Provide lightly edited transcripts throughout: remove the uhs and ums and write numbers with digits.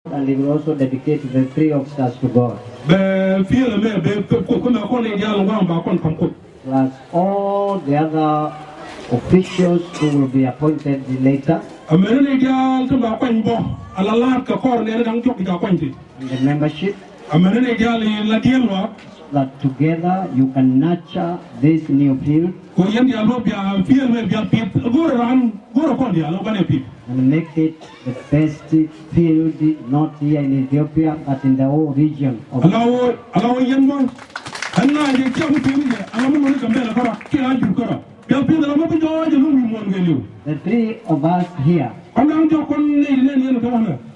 And he will also dedicate the 3 officers to God. Plus all the other officials who will be appointed later. And the membership. That together you can nurture this new field and make it the best field, not here in Ethiopia, but in the whole region. The 3 of us here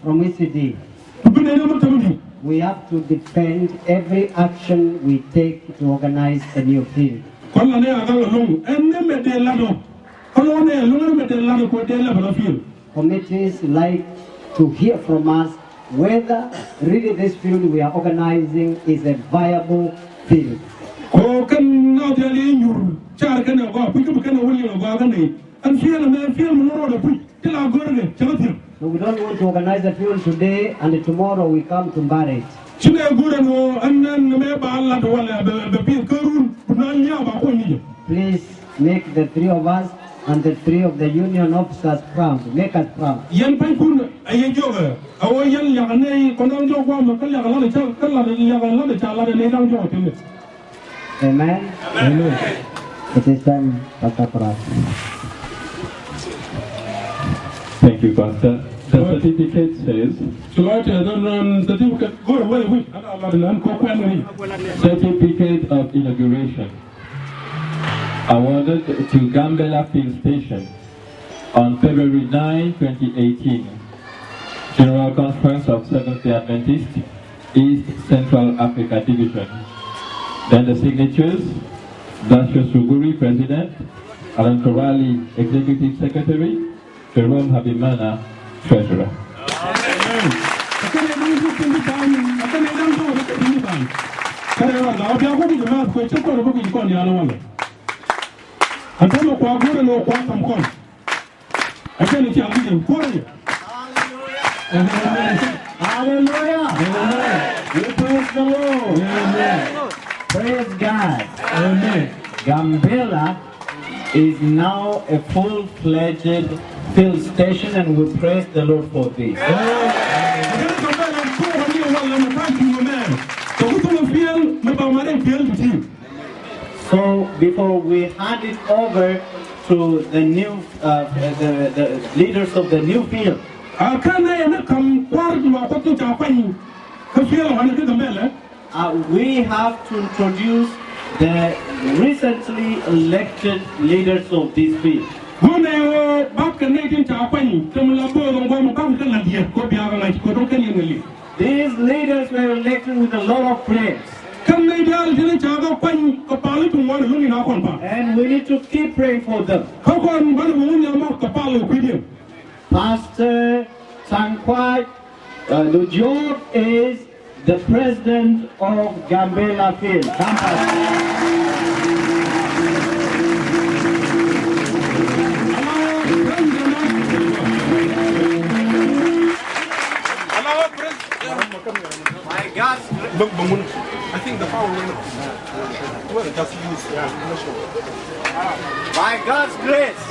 from ECD, we have to defend every action we take to organize a new field. Committees like to hear from us whether really this field we are organizing is a viable field. So we don't want to organize a field today and tomorrow we come to bury it. Please make the 3 of us and the 3 of the union officers proud. Make us proud. Amen. Amen. It is time, Pastor Prat. Thank you, Pastor. The certificate says, certificate of inauguration awarded to Gambela Field Station on February 9, 2018, General Conference of Seventh-day Adventist, East Central Africa Division. Then the signatures, Dasha Suguri, President, Alan Korali, Executive Secretary, Jerome Habimana, Treasurer. Hallelujah. We praise the Lord. Praise God. Amen. Gambela is now a full-fledged field station, and we praise the Lord for this. So before we hand it over to the new the leaders of the new field, we have to introduce the recently elected leaders of this field. These leaders were elected with a lot of prayers. And we need to keep praying for them. Pastor Sankwai Lujo is the president of Gambela Field. My God, I think the power went off. Well, just use. Yeah, I'm not sure. By God's grace.